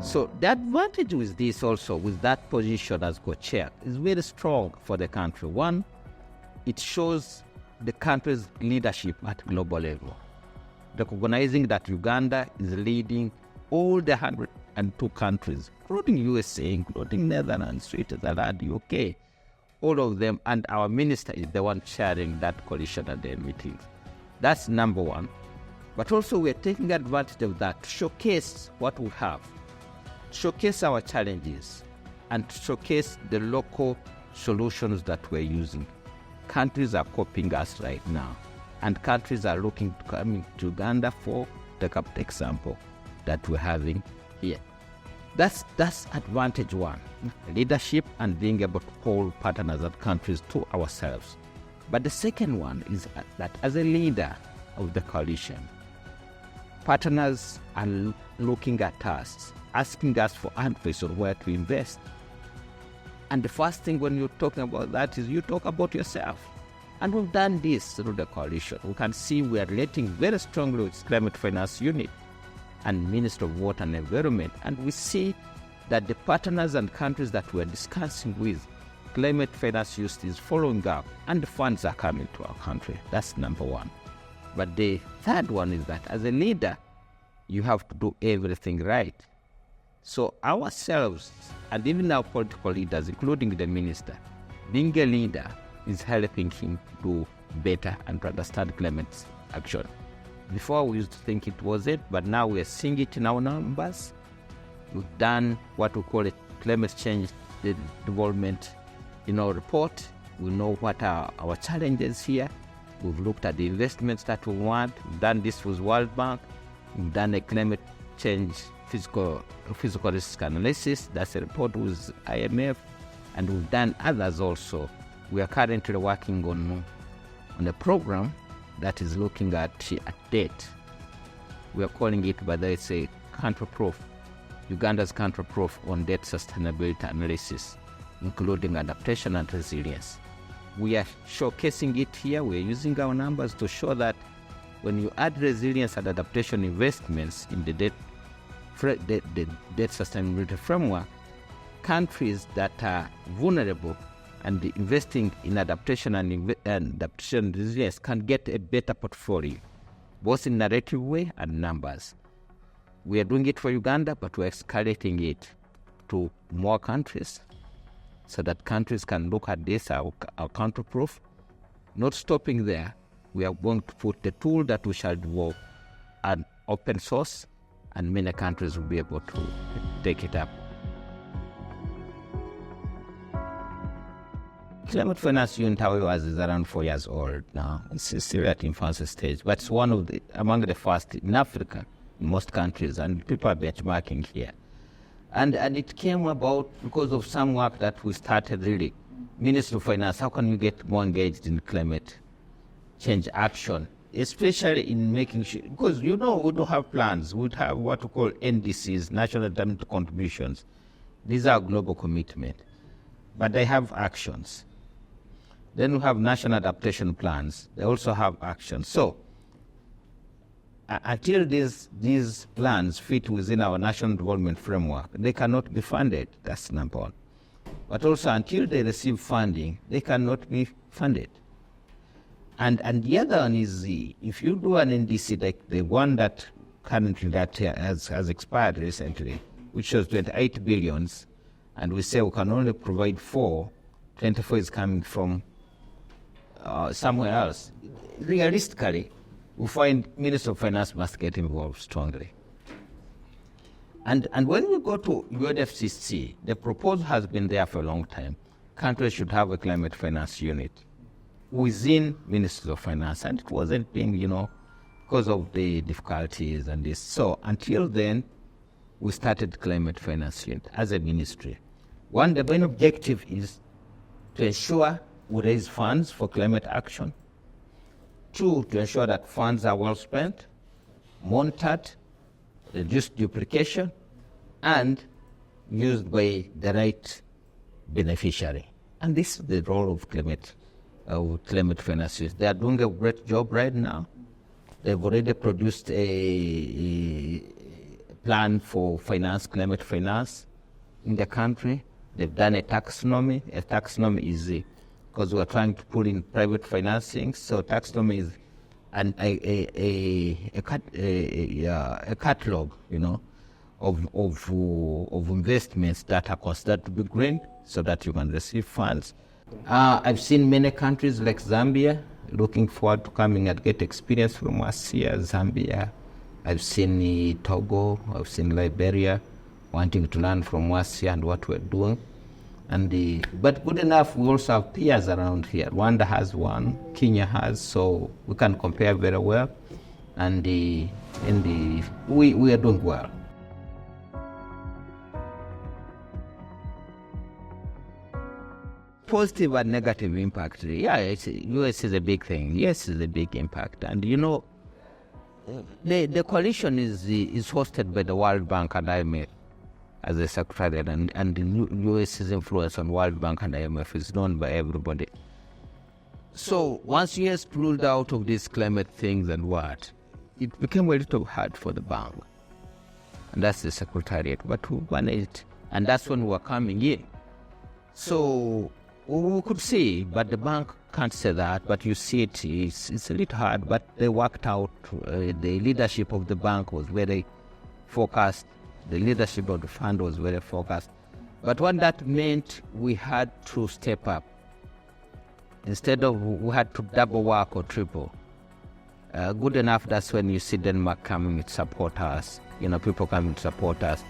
So the advantage with this also, with that position as co-chair, is very strong for the country. One, it shows the country's leadership at global level, recognizing that Uganda is leading all the 102 countries, including USA, including Netherlands, Switzerland, UK, all of them, and our minister is the one chairing that coalition at their meetings. That's number one. But also we're taking advantage of that to showcase what we have, showcase our challenges, and showcase the local solutions that we're using. Countries are copying us right now, and countries are looking to come to Uganda for the example that we're having here. That's advantage one, leadership and being able to call partners and countries to ourselves. But the second one is that as a leader of the coalition, partners are looking at us, asking us for advice on where to invest. And the first thing when you're talking about that is you talk about yourself. And we've done this through the coalition. We can see we are relating very strongly with Climate Finance Unit and Minister of Water and Environment. And we see that the partners and countries that we're discussing with, Climate Finance Unit is following up and the funds are coming to our country. That's number one. But the third one is that as a leader, you have to do everything right. So ourselves and even our political leaders, including the minister, being a leader is helping him do better and to understand climate action. Before we used to think it was it, but now we're seeing it in our numbers. We've done what we call a climate change development report. We know what are our challenges here. We've looked at the investments that we want. We've done this with World Bank. We've done a climate change physical risk analysis. That's a report with IMF. And we've done others also. We are currently working on a program that is looking at debt. We are calling it, but it's a country proof, Uganda's country proof on debt sustainability analysis, including adaptation and resilience. We are showcasing it here. We are using our numbers to show that when you add resilience and adaptation investments in the debt sustainability framework, countries that are vulnerable and investing in adaptation and adaptation resilience can get a better portfolio, both in narrative way and numbers. We are doing it for Uganda, but we're escalating it to more countries so that countries can look at this, our counter-proof. Not stopping there, we are going to put the tool that we shall develop an open source, and many countries will be able to take it up. Climate Finance Unit, however, is around 4 years old now. It's still at infancy stage, but it's one of among the first in Africa, in most countries, and people are benchmarking here. And it came about because of some work that we started really. Ministry of Finance, how can we get more engaged in climate change action, especially in making sure, because we do have plans. We have what we call NDCs, National Development Contributions. These are global commitment, but they have actions. Then we have national adaptation plans. They also have actions. So until these plans fit within our national development framework, they cannot be funded. That's number one. But also until they receive funding, they cannot be funded. And the other one is if you do an NDC like the one that currently that has expired recently, which shows 28 billions, and we say we can only provide 24 is coming from somewhere else. Realistically, we find Minister of Finance must get involved strongly. And when we go to UNFCCC, the proposal has been there for a long time. Countries should have a climate finance unit within Ministry of Finance, and it wasn't being, because of the difficulties and this. So until then, we started climate finance unit as a ministry. One, the main objective is to ensure we raise funds for climate action. Two, to ensure that funds are well spent, monitored, reduce duplication, and used by the right beneficiary. And this is the role of climate finance. They are doing a great job right now. They've already produced a plan for climate finance in the country. They've done a taxonomy. A taxonomy is because we're trying to put in private financing. So taxonomy is a catalog, of investments that are considered to be green, so that you can receive funds. I've seen many countries like Zambia looking forward to coming and get experience from us here. Zambia, I've seen Togo, I've seen Liberia wanting to learn from us here and what we're doing. But good enough, we also have peers around here. Rwanda has one, Kenya has, so we can compare very well. And we are doing well. Positive and negative impact. Yeah, US is a big thing. Yes, it's a big impact. And the coalition is hosted by the World Bank and IMF as a secretariat, and the US's influence on World Bank and IMF is known by everybody. So once US pulled out of these climate things and it became a little hard for the bank. And that's the secretariat. But we managed, and that's when we were coming in. So we could see, but the bank can't say that, but you see it's a little hard, but they worked out. The leadership of the bank was very focused. The leadership of the fund was very focused. But what that meant, we had to step up. Instead of, we had to double work or triple. Good enough, that's when you see Denmark coming to support us. People coming to support us.